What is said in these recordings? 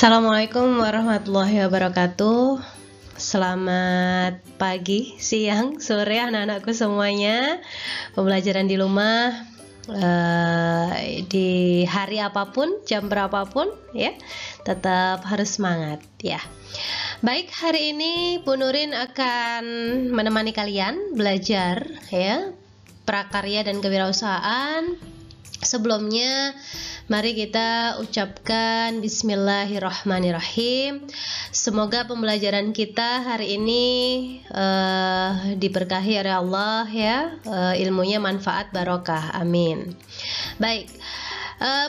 Assalamualaikum warahmatullahi wabarakatuh. Selamat pagi, siang, sore anak-anakku semuanya. Pembelajaran di rumah di hari apapun, jam berapapun ya, tetap harus semangat ya. Baik, hari ini Bu Nurin akan menemani kalian belajar ya, prakarya dan kewirausahaan. Sebelumnya mari kita ucapkan Bismillahirrahmanirrahim. Semoga pembelajaran kita hari ini diberkahi oleh Allah ya, ilmunya manfaat barokah, amin. Baik,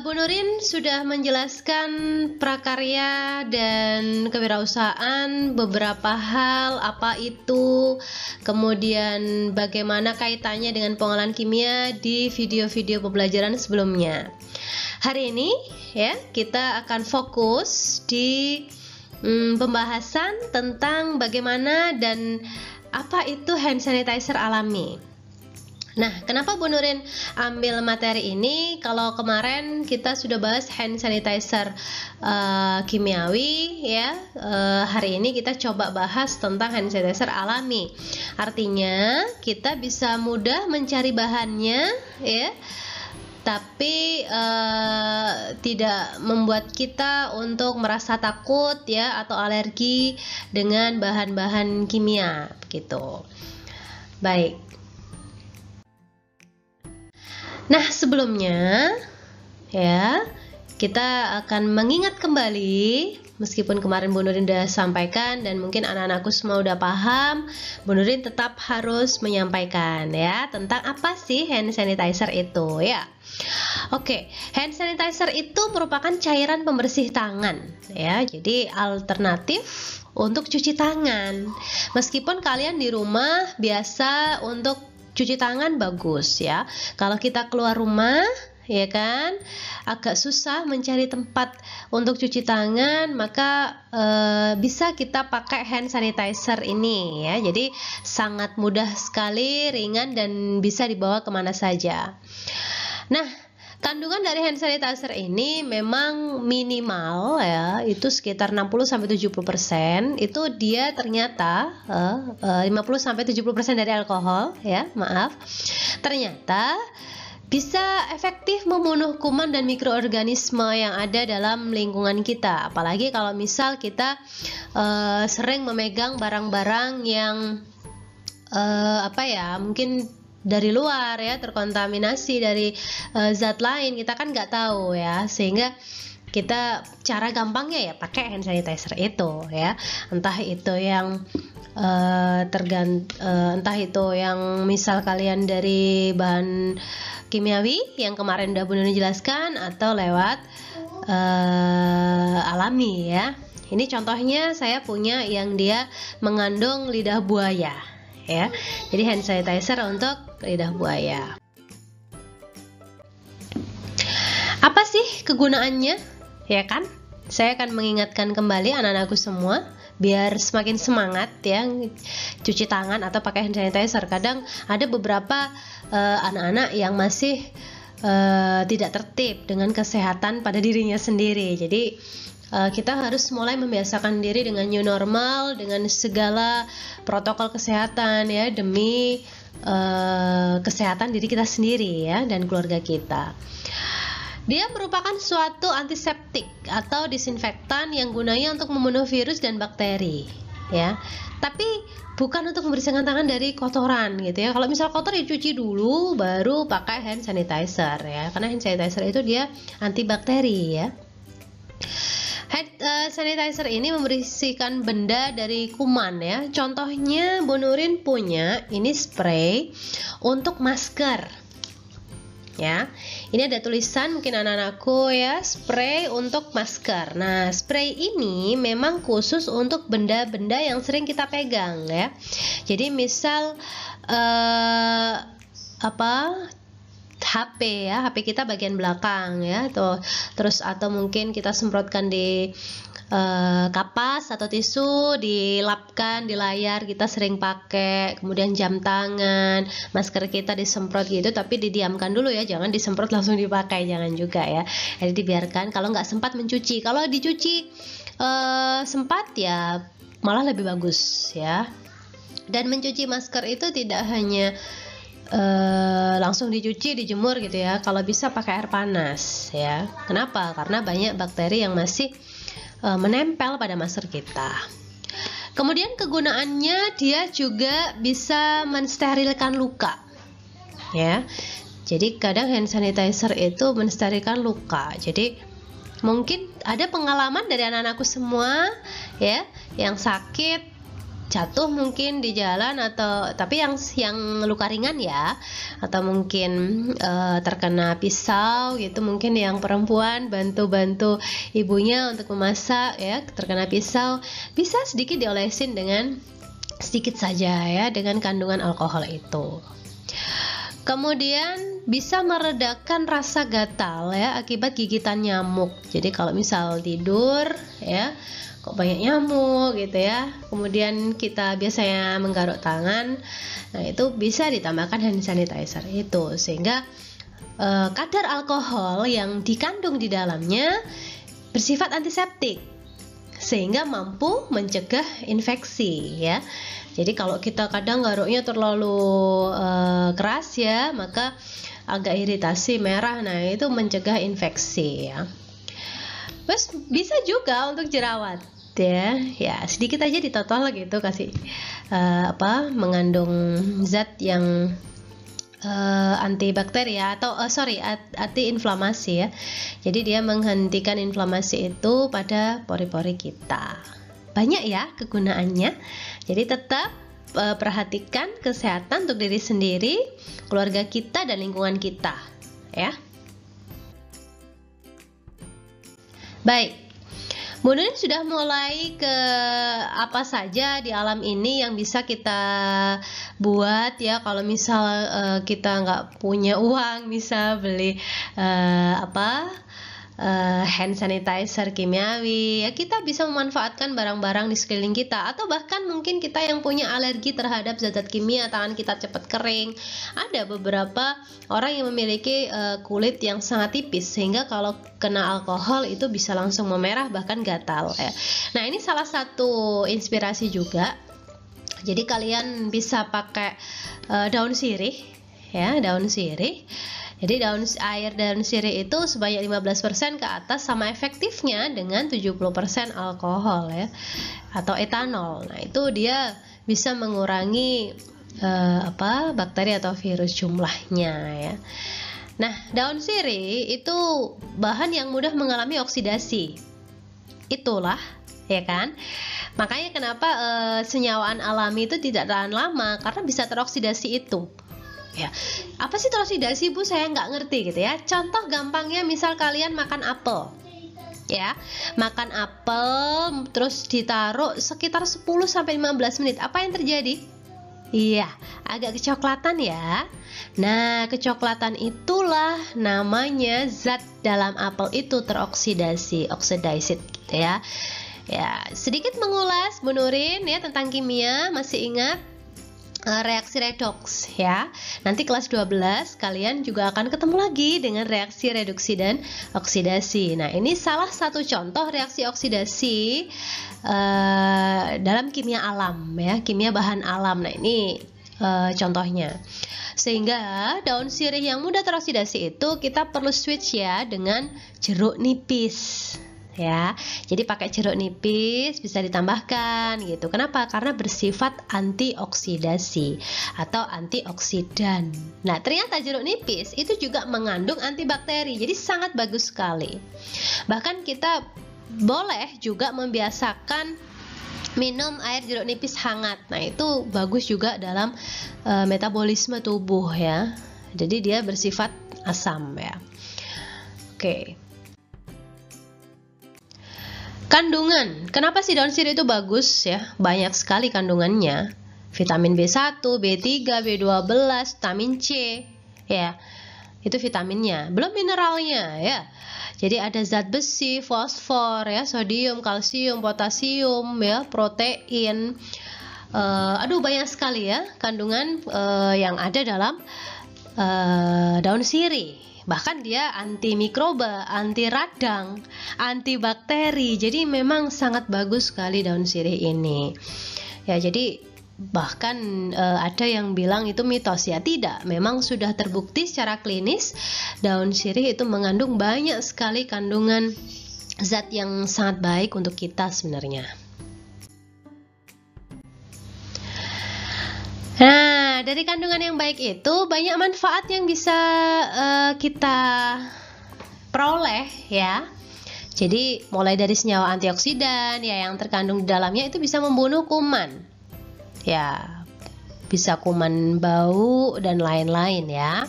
Bu Nurin sudah menjelaskan prakarya dan kewirausahaan, beberapa hal apa itu, kemudian bagaimana kaitannya dengan pengolahan kimia di video-video pembelajaran sebelumnya. Hari ini ya, kita akan fokus di pembahasan tentang bagaimana dan apa itu hand sanitizer alami. Nah, kenapa Bu Nurin ambil materi ini? Kalau kemarin kita sudah bahas hand sanitizer kimiawi ya, hari ini kita coba bahas tentang hand sanitizer alami. Artinya kita bisa mudah mencari bahannya ya, tapi tidak membuat kita untuk merasa takut ya atau alergi dengan bahan-bahan kimia gitu. Baik. Nah, sebelumnya ya, kita akan mengingat kembali, meskipun kemarin Bu Nurin sudah sampaikan dan mungkin anak-anakku semua udah paham, Bu Nurin tetap harus menyampaikan ya tentang apa sih hand sanitizer itu ya. Oke, hand sanitizer itu merupakan cairan pembersih tangan ya, jadi alternatif untuk cuci tangan. Meskipun kalian di rumah biasa untuk cuci tangan bagus ya, kalau kita keluar rumah ya kan agak susah mencari tempat untuk cuci tangan, maka bisa kita pakai hand sanitizer ini ya. Jadi sangat mudah sekali, ringan dan bisa dibawa kemana saja. Nah, kandungan dari hand sanitizer ini memang minimal ya, itu sekitar 60-70%. Itu dia ternyata 50-70% dari alkohol ya, maaf. Ternyata bisa efektif membunuh kuman dan mikroorganisme yang ada dalam lingkungan kita. Apalagi kalau misal kita sering memegang barang-barang yang mungkin dari luar ya, terkontaminasi dari zat lain, kita kan nggak tahu ya, sehingga kita cara gampangnya ya pakai hand sanitizer itu ya, entah itu yang entah itu yang misal kalian dari bahan kimiawi yang kemarin udah Bu Nurin jelaskan, atau lewat alami ya. Ini contohnya saya punya yang dia mengandung lidah buaya ya, jadi hand sanitizer untuk lidah buaya. Apa sih kegunaannya ya kan? Saya akan mengingatkan kembali anak-anakku semua biar semakin semangat ya cuci tangan atau pakai hand sanitizer. Kadang ada beberapa anak-anak yang masih tidak tertib dengan kesehatan pada dirinya sendiri. Jadi kita harus mulai membiasakan diri dengan new normal, dengan segala protokol kesehatan ya, demi kesehatan diri kita sendiri ya dan keluarga kita. Dia merupakan suatu antiseptik atau disinfektan yang gunanya untuk membunuh virus dan bakteri ya, tapi bukan untuk membersihkan tangan dari kotoran gitu ya. Kalau misal kotor ya cuci dulu baru pakai hand sanitizer ya, karena hand sanitizer itu dia antibakteri ya. Hand sanitizer ini membersihkan benda dari kuman ya. Contohnya Bu Nurin punya ini spray untuk masker ya. Ini ada tulisan, mungkin anak-anakku ya, spray untuk masker. Nah, spray ini memang khusus untuk benda-benda yang sering kita pegang ya. Jadi misal HP ya, HP kita bagian belakang ya, terus atau mungkin kita semprotkan di kapas atau tisu, dilapkan di layar kita sering pakai, kemudian jam tangan, masker kita disemprot gitu, tapi didiamkan dulu ya, jangan disemprot langsung dipakai, jangan juga ya. Jadi dibiarkan kalau nggak sempat mencuci. Kalau dicuci sempat ya malah lebih bagus ya. Dan mencuci masker itu tidak hanya langsung dicuci, dijemur gitu ya. Kalau bisa pakai air panas ya. Kenapa? Karena banyak bakteri yang masih menempel pada masker kita. Kemudian kegunaannya, dia juga bisa mensterilkan luka ya. Jadi kadang hand sanitizer itu mensterilkan luka. Jadi mungkin ada pengalaman dari anak-anakku semua ya yang sakit, jatuh mungkin di jalan, atau tapi yang luka ringan ya, atau mungkin terkena pisau gitu, mungkin yang perempuan bantu ibunya untuk memasak ya, terkena pisau, bisa sedikit diolesin dengan sedikit saja ya, dengan kandungan alkohol itu. Kemudian bisa meredakan rasa gatal ya akibat gigitan nyamuk. Jadi kalau misal tidur ya kok banyak nyamuk gitu ya, kemudian kita biasanya menggaruk tangan, nah itu bisa ditambahkan hand sanitizer itu, sehingga kadar alkohol yang dikandung di dalamnya bersifat antiseptik sehingga mampu mencegah infeksi ya. Jadi kalau kita kadang garuknya terlalu keras ya, maka agak iritasi, merah, nah itu mencegah infeksi ya. Terus bisa juga untuk jerawat ya sedikit aja ditotol gitu, kasih mengandung zat yang antibakteri ya, atau anti inflamasi ya. Jadi dia menghentikan inflamasi itu pada pori-pori kita. Banyak ya kegunaannya. Jadi tetap perhatikan kesehatan untuk diri sendiri, keluarga kita, dan lingkungan kita ya. Baik, Bu Nurin sudah mulai ke apa saja di alam ini yang bisa kita buat ya. Kalau misal kita nggak punya uang, bisa beli hand sanitizer kimiawi ya, kita bisa memanfaatkan barang-barang di sekeliling kita, atau bahkan mungkin kita yang punya alergi terhadap zat-zat kimia, tangan kita cepat kering. Ada beberapa orang yang memiliki kulit yang sangat tipis sehingga kalau kena alkohol itu bisa langsung memerah bahkan gatal ya. Nah, ini salah satu inspirasi juga. Jadi kalian bisa pakai daun sirih ya, daun sirih. Jadi air daun sirih itu sebanyak 15% ke atas sama efektifnya dengan 70% alkohol ya, atau etanol. Nah, itu dia bisa mengurangi bakteri atau virus jumlahnya ya. Nah, daun sirih itu bahan yang mudah mengalami oksidasi. Itulah ya kan. Makanya kenapa senyawaan alami itu tidak tahan lama, karena bisa teroksidasi itu. Ya, apa sih teroksidasi, Bu? Saya nggak ngerti gitu ya. Contoh gampangnya, misal kalian makan apel, ya, makan apel terus ditaruh sekitar 10-15 menit. Apa yang terjadi? Iya, agak kecoklatan ya. Nah, kecoklatan itulah namanya zat dalam apel itu teroksidasi, oxidized gitu ya. Ya, sedikit mengulas Bu Nurin ya tentang kimia, masih ingat? Reaksi redoks ya. Nanti kelas 12 kalian juga akan ketemu lagi dengan reaksi reduksi dan oksidasi. Nah, ini salah satu contoh reaksi oksidasi dalam kimia alam ya, kimia bahan alam. Nah, ini contohnya. Sehingga daun sirih yang mudah teroksidasi itu kita perlu switch ya dengan jeruk nipis. Ya, jadi pakai jeruk nipis bisa ditambahkan gitu. Kenapa? Karena bersifat antioksidasi atau antioksidan. Nah, ternyata jeruk nipis itu juga mengandung antibakteri, jadi sangat bagus sekali. Bahkan kita boleh juga membiasakan minum air jeruk nipis hangat. Nah, itu bagus juga dalam metabolisme tubuh ya. Jadi dia bersifat asam ya. Oke. Kandungan, kenapa sih daun sirih itu bagus ya? Banyak sekali kandungannya. Vitamin B1, B3, B12, vitamin C ya. Itu vitaminnya, belum mineralnya ya. Jadi ada zat besi, fosfor ya, sodium, kalsium, potasium ya, protein. Banyak sekali ya kandungan yang ada dalam daun sirih. Bahkan dia anti mikroba, anti radang, anti bakteri. Jadi memang sangat bagus sekali daun sirih ini. Ya, jadi bahkan ada yang bilang itu mitos, ya tidak. Memang sudah terbukti secara klinis daun sirih itu mengandung banyak sekali kandungan zat yang sangat baik untuk kita sebenarnya. Nah, dari kandungan yang baik itu banyak manfaat yang bisa kita peroleh ya. Jadi mulai dari senyawa antioksidan ya yang terkandung di dalamnya itu bisa membunuh kuman. Ya, bisa kuman bau dan lain-lain ya.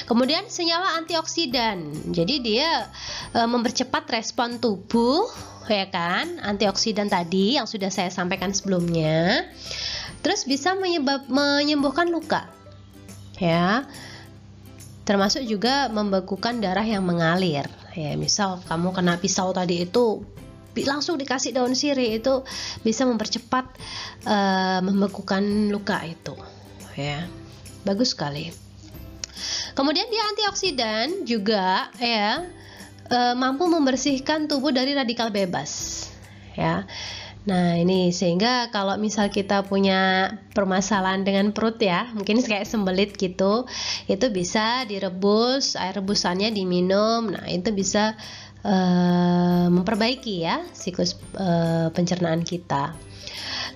Kemudian senyawa antioksidan. Jadi dia mempercepat respon tubuh ya kan. Antioksidan tadi yang sudah saya sampaikan sebelumnya. Terus bisa menyembuhkan luka, ya, termasuk juga membekukan darah yang mengalir. Ya, misal kamu kena pisau tadi itu, langsung dikasih daun sirih itu bisa mempercepat membekukan luka itu. Ya, bagus sekali. Kemudian dia antioksidan juga, ya, mampu membersihkan tubuh dari radikal bebas. Ya. Nah ini sehingga kalau misal kita punya permasalahan dengan perut ya, mungkin kayak sembelit gitu, itu bisa direbus, air rebusannya diminum. Nah itu bisa memperbaiki ya siklus pencernaan kita.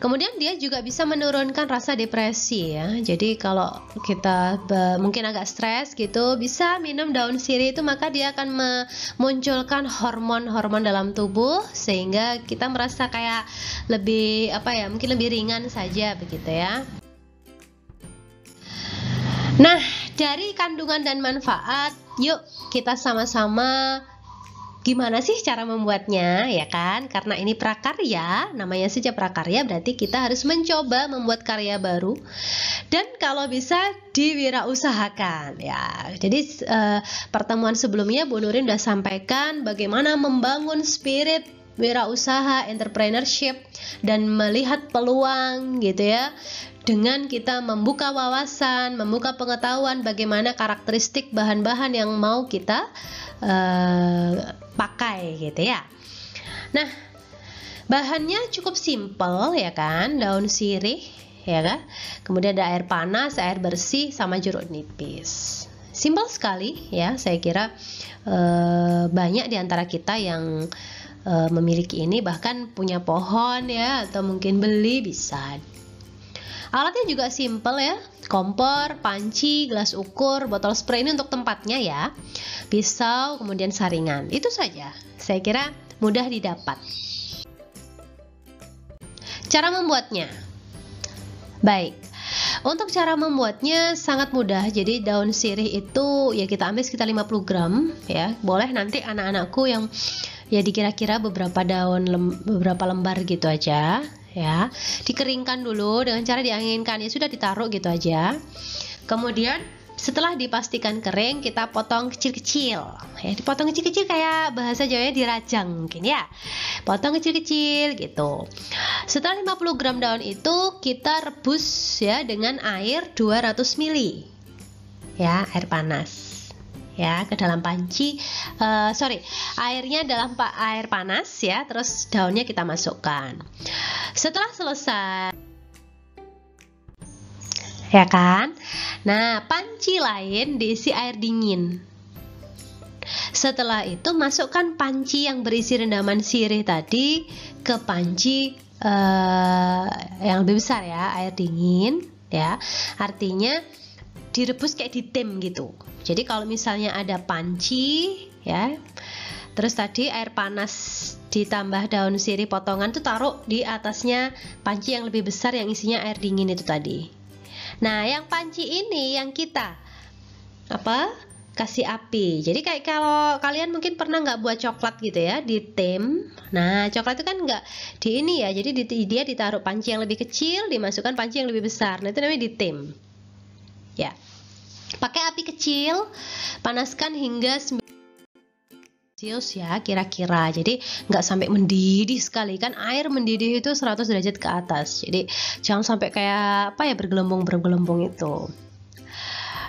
Kemudian dia juga bisa menurunkan rasa depresi ya. Jadi kalau kita mungkin agak stres gitu, bisa minum daun sirih itu, maka dia akan memunculkan hormon-hormon dalam tubuh sehingga kita merasa kayak lebih mungkin lebih ringan saja begitu ya. Nah, dari kandungan dan manfaat, yuk kita sama-sama gimana sih cara membuatnya, ya kan? Karena ini prakarya, namanya saja prakarya, berarti kita harus mencoba membuat karya baru. Dan kalau bisa diwirausahakan, ya. Jadi pertemuan sebelumnya Bu Nurin sudah sampaikan bagaimana membangun spirit wirausaha, entrepreneurship, dan melihat peluang gitu ya. Dengan kita membuka wawasan, membuka pengetahuan bagaimana karakteristik bahan-bahan yang mau kita pakai gitu ya. Nah, bahannya cukup simpel ya kan, daun sirih ya kan. Kemudian ada air panas, air bersih, sama jeruk nipis. Simpel sekali ya, saya kira banyak di antara kita yang memiliki ini, bahkan punya pohon ya, atau mungkin beli bisa. Alatnya juga simpel ya, kompor, panci, gelas ukur, botol spray ini untuk tempatnya ya, pisau, kemudian saringan. Itu saja, saya kira mudah didapat. Cara membuatnya, baik, untuk cara membuatnya sangat mudah. Jadi daun sirih itu ya kita ambil sekitar 50 gram ya, boleh nanti anak-anakku yang ya dikira-kira beberapa beberapa lembar gitu aja ya, dikeringkan dulu dengan cara dianginkan, ya sudah ditaruh gitu aja. Kemudian setelah dipastikan kering, kita potong kecil-kecil ya, dipotong kecil-kecil kayak bahasa Jawanya dirajang mungkin ya, potong kecil-kecil gitu. Setelah 50 gram daun itu kita rebus ya dengan air 200 ml ya, air panas ya, ke dalam panci, airnya dalam air panas ya, terus daunnya kita masukkan. Setelah selesai ya kan, nah panci lain diisi air dingin. Setelah itu masukkan panci yang berisi rendaman sirih tadi ke panci yang lebih besar ya, air dingin ya, artinya direbus kayak di tim gitu. Jadi kalau misalnya ada panci ya, terus tadi air panas ditambah daun sirih potongan tuh taruh di atasnya panci yang lebih besar yang isinya air dingin itu tadi. Nah, yang panci ini yang kita kasih api. Jadi kayak kalau kalian mungkin pernah nggak buat coklat gitu ya di tim. Nah, coklat itu kan nggak di ini ya. Jadi dia ditaruh panci yang lebih kecil, dimasukkan panci yang lebih besar. Nah, itu namanya di tim. Ya. Pakai api kecil, panaskan hingga 9 Celcius ya kira-kira. Jadi nggak sampai mendidih sekali, kan air mendidih itu 100 derajat ke atas. Jadi jangan sampai kayak bergelembung-gelembung itu.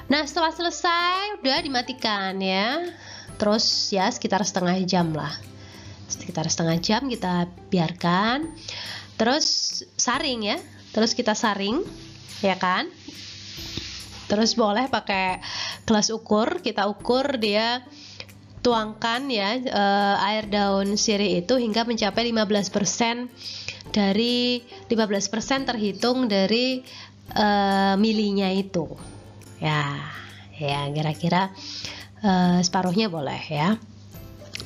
Nah, setelah selesai udah dimatikan ya. Terus ya sekitar setengah jam lah. Sekitar setengah jam kita biarkan. Terus saring ya. Terus kita saring, ya kan? Terus boleh pakai gelas ukur, kita ukur dia, tuangkan ya air daun sirih itu hingga mencapai 15% dari 15% terhitung dari milinya itu. Ya kira-kira separuhnya boleh ya.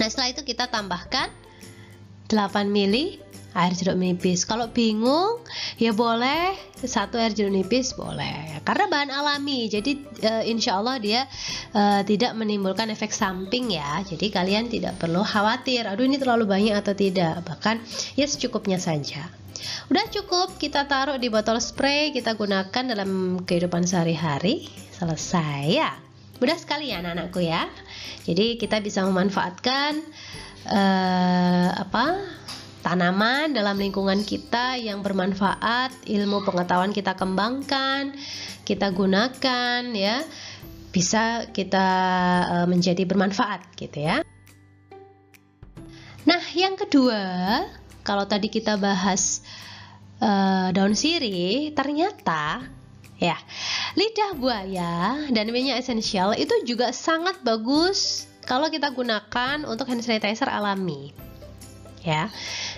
Nah, setelah itu kita tambahkan 8 mili air jeruk nipis. Kalau bingung ya boleh 1 air jeruk nipis boleh, karena bahan alami, jadi insya Allah dia tidak menimbulkan efek samping ya. Jadi kalian tidak perlu khawatir, aduh ini terlalu banyak atau tidak, bahkan ya secukupnya saja. Udah cukup, kita taruh di botol spray, kita gunakan dalam kehidupan sehari-hari, selesai ya. Mudah sekali ya anak-anakku ya. Jadi kita bisa memanfaatkan tanaman dalam lingkungan kita yang bermanfaat, ilmu pengetahuan kita kembangkan, kita gunakan ya, bisa kita menjadi bermanfaat gitu ya. Nah, yang kedua, kalau tadi kita bahas daun sirih, ternyata ya lidah buaya dan minyak esensial itu juga sangat bagus kalau kita gunakan untuk hand sanitizer alami. Ya,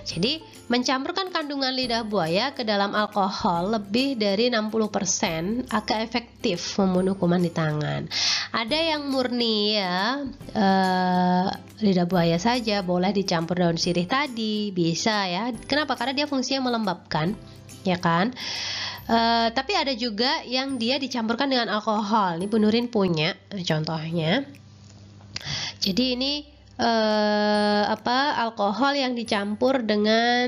jadi mencampurkan kandungan lidah buaya ke dalam alkohol lebih dari 60% agak efektif membunuh kuman di tangan. Ada yang murni ya, lidah buaya saja, boleh dicampur daun sirih tadi, bisa ya. Kenapa? Karena dia fungsinya melembabkan, ya kan? Tapi ada juga yang dia dicampurkan dengan alkohol. Ini Bu Nurin punya contohnya. Jadi ini alkohol yang dicampur dengan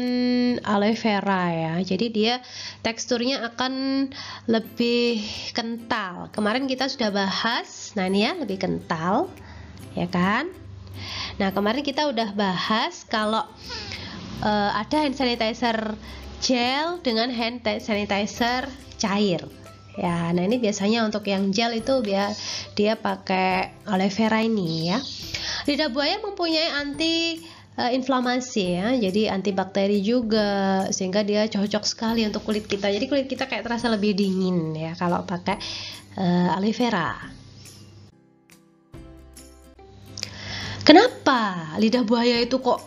aloe vera ya. Jadi dia teksturnya akan lebih kental. Kemarin kita sudah bahas. Nah, ini ya lebih kental, ya kan? Nah, kemarin kita udah bahas kalau ada hand sanitizer gel dengan hand sanitizer cair. Ya, nah ini biasanya untuk yang gel itu dia pakai aloe vera ini ya. Lidah buaya mempunyai anti inflamasi ya, jadi antibakteri juga, sehingga dia cocok sekali untuk kulit kita. Jadi kulit kita kayak terasa lebih dingin ya kalau pakai aloe vera. Kenapa lidah buaya itu kok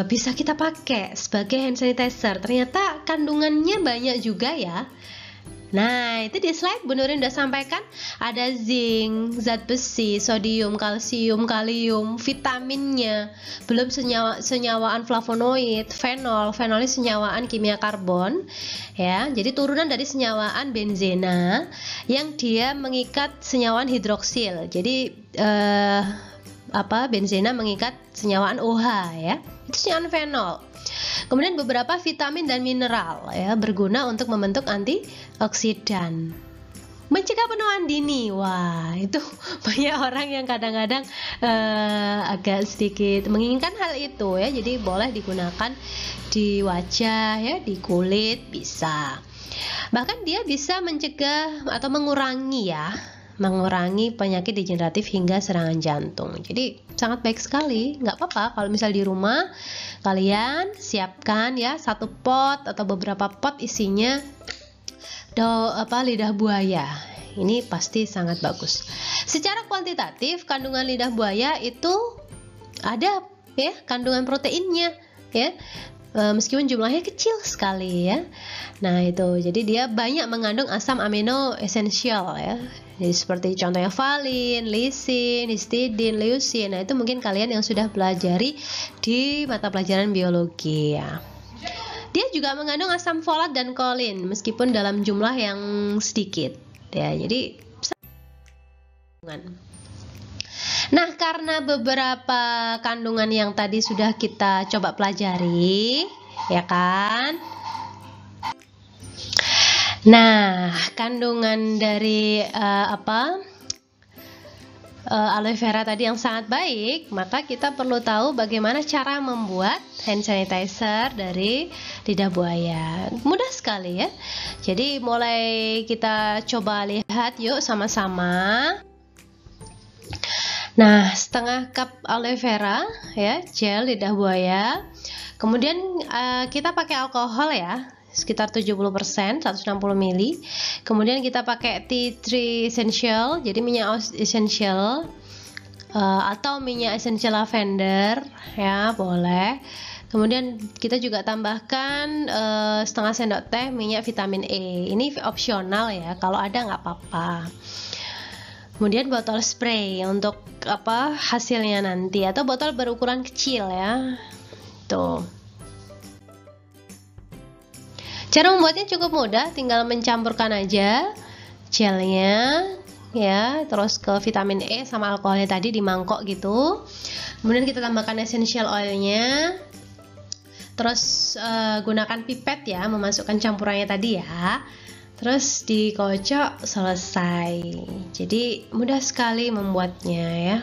bisa kita pakai sebagai hand sanitizer? Ternyata kandungannya banyak juga ya. Nah, itu di slide Bu Nurin udah sampaikan, ada zinc, zat besi, sodium, kalsium, kalium, vitaminnya, belum senyawaan flavonoid, fenol ini senyawaan kimia karbon ya. Jadi turunan dari senyawaan benzena yang dia mengikat senyawaan hidroksil. Jadi benzena mengikat senyawaan OH ya. Itu senyawaan fenol. Kemudian beberapa vitamin dan mineral ya, berguna untuk membentuk antioksidan. Mencegah penuaan dini. Wah, itu banyak orang yang kadang-kadang agak sedikit menginginkan hal itu ya. Jadi boleh digunakan di wajah ya, di kulit bisa. Bahkan dia bisa mencegah atau mengurangi penyakit degeneratif hingga serangan jantung. Jadi sangat baik sekali. Nggak apa-apa kalau misal di rumah kalian siapkan ya 1 pot atau beberapa pot isinya lidah buaya. Ini pasti sangat bagus. Secara kuantitatif kandungan lidah buaya itu ada ya kandungan proteinnya ya. Meskipun jumlahnya kecil sekali ya. Nah, itu jadi dia banyak mengandung asam amino esensial ya. Jadi seperti contohnya valin, lisin, histidin, leusin. Nah, itu mungkin kalian yang sudah pelajari di mata pelajaran biologi ya. Dia juga mengandung asam folat dan kolin meskipun dalam jumlah yang sedikit ya. Jadi nah, karena beberapa kandungan yang tadi sudah kita coba pelajari, ya kan? Nah, kandungan dari aloe vera tadi yang sangat baik, maka kita perlu tahu bagaimana cara membuat hand sanitizer dari lidah buaya. Mudah sekali ya. Jadi mulai kita coba lihat yuk sama-sama. Nah, setengah cup aloe vera ya, gel lidah buaya. Kemudian kita pakai alkohol ya, sekitar 70%, 160 ml. Kemudian kita pakai tea tree essential, jadi minyak essential atau minyak essential lavender ya, boleh. Kemudian kita juga tambahkan setengah sendok teh minyak vitamin E. Ini opsional ya, kalau ada nggak apa-apa. Kemudian botol spray untuk hasilnya nanti, atau botol berukuran kecil ya. Tuh. Cara membuatnya cukup mudah, tinggal mencampurkan aja gelnya ya, terus ke vitamin E sama alkoholnya tadi di mangkok gitu. Kemudian kita tambahkan essential oilnya. Terus gunakan pipet ya, memasukkan campurannya tadi ya. Terus dikocok, selesai. Jadi mudah sekali membuatnya ya.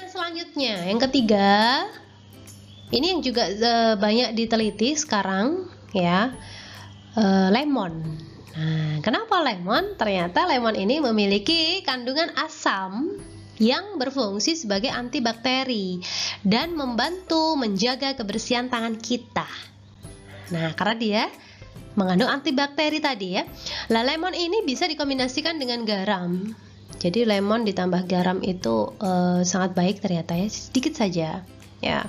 Selanjutnya, yang ketiga, ini yang juga banyak diteliti sekarang ya, lemon. Nah, kenapa lemon? Ternyata lemon ini memiliki kandungan asam yang berfungsi sebagai antibakteri dan membantu menjaga kebersihan tangan kita. Nah, karena dia mengandung antibakteri tadi ya. Lah, lemon ini bisa dikombinasikan dengan garam. Jadi lemon ditambah garam itu sangat baik ternyata ya, sedikit saja. Ya,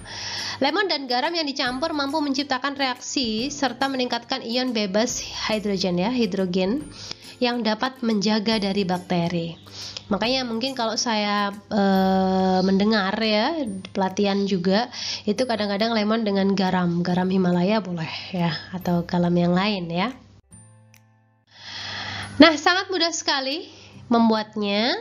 lemon dan garam yang dicampur mampu menciptakan reaksi serta meningkatkan ion bebas hidrogen ya, hidrogen yang dapat menjaga dari bakteri. Makanya mungkin kalau saya mendengar ya, pelatihan juga itu kadang-kadang lemon dengan garam Himalaya boleh ya, atau garam yang lain ya. Nah, sangat mudah sekali membuatnya.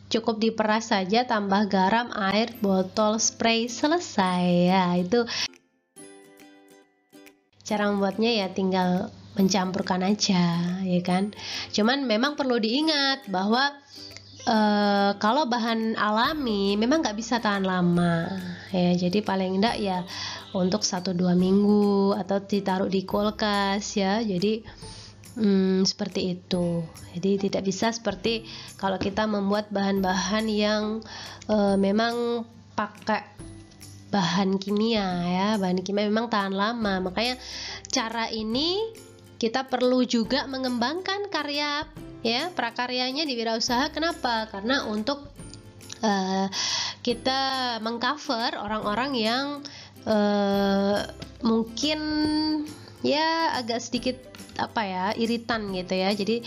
Cukup diperas saja, tambah garam, air, botol spray, selesai ya. Itu cara membuatnya ya, tinggal mencampurkan aja ya kan. Cuman memang perlu diingat bahwa kalau bahan alami memang nggak bisa tahan lama ya. Jadi paling enggak ya untuk 1-2 minggu atau ditaruh di kulkas ya. Jadi seperti itu. Jadi tidak bisa seperti kalau kita membuat bahan-bahan yang memang pakai bahan kimia ya. Bahan kimia memang tahan lama. Makanya cara ini kita perlu juga mengembangkan karya ya, prakaryanya di wirausaha. Kenapa? Karena untuk kita mengcover orang-orang yang mungkin ya agak sedikit iritan gitu ya. Jadi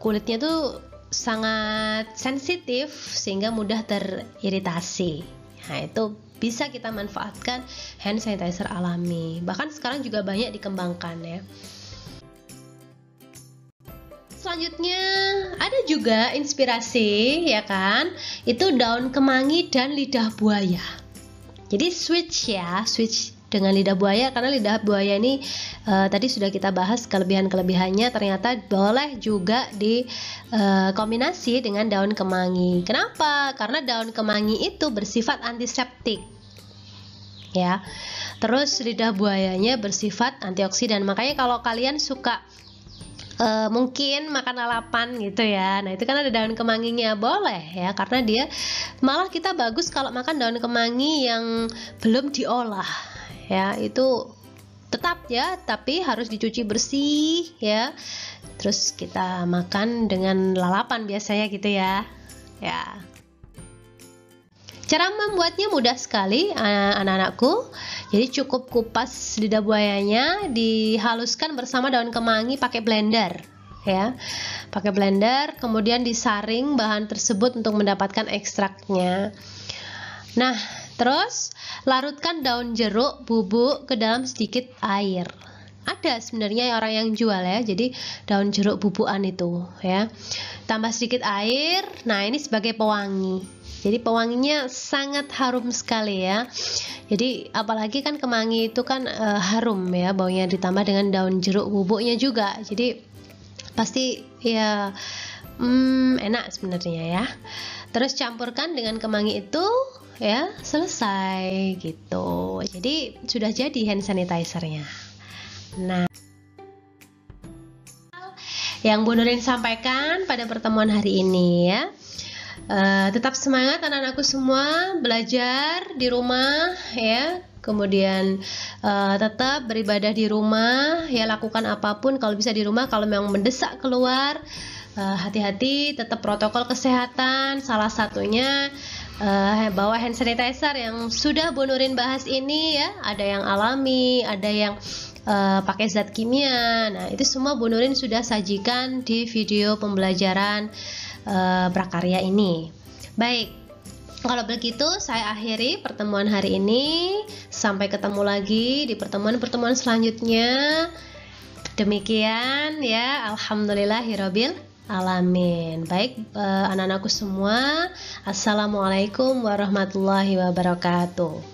kulitnya tuh sangat sensitif sehingga mudah teriritasi. Nah, itu bisa kita manfaatkan hand sanitizer alami. Bahkan sekarang juga banyak dikembangkan ya. Selanjutnya ada juga inspirasi ya kan, itu daun kemangi dan lidah buaya. Jadi switch dengan lidah buaya, karena lidah buaya ini tadi sudah kita bahas kelebihan-kelebihannya, ternyata boleh juga dikombinasi dengan daun kemangi. Kenapa? Karena daun kemangi itu bersifat antiseptik ya. Terus lidah buayanya bersifat antioksidan. Makanya kalau kalian suka mungkin makan lalapan gitu ya, nah itu kan ada daun kemanginya, boleh ya, karena dia malah kita bagus kalau makan daun kemangi yang belum diolah ya. Itu tetap ya, tapi harus dicuci bersih ya, terus kita makan dengan lalapan biasanya gitu ya. Cara membuatnya mudah sekali anak-anakku. Jadi cukup kupas lidah buayanya, dihaluskan bersama daun kemangi pakai blender ya. Pakai blender, kemudian disaring bahan tersebut untuk mendapatkan ekstraknya. Nah, terus larutkan daun jeruk bubuk ke dalam sedikit air. Ada sebenarnya orang yang jual ya, jadi daun jeruk bubukan itu ya. Tambah sedikit air. Nah, ini sebagai pewangi. Jadi pewanginya sangat harum sekali ya. Jadi apalagi kan kemangi itu kan harum ya baunya, ditambah dengan daun jeruk bubuknya juga. Jadi pasti ya enak sebenarnya ya. Terus campurkan dengan kemangi itu ya, selesai gitu. Jadi sudah jadi hand sanitizernya. Nah, yang Bu Nurin sampaikan pada pertemuan hari ini ya, tetap semangat anak-anakku semua, belajar di rumah ya, kemudian tetap beribadah di rumah ya, lakukan apapun kalau bisa di rumah. Kalau memang mendesak keluar, hati-hati, tetap protokol kesehatan, salah satunya bawa hand sanitizer yang sudah Bu Nurin bahas ini ya, ada yang alami, ada yang pakai zat kimia. Nah, itu semua Bu Nurin sudah sajikan di video pembelajaran prakarya ini. Baik, kalau begitu saya akhiri pertemuan hari ini. Sampai ketemu lagi di pertemuan-pertemuan selanjutnya. Demikian ya, alhamdulillahirabbil alamin. Baik, anak-anakku semua, assalamualaikum warahmatullahi wabarakatuh.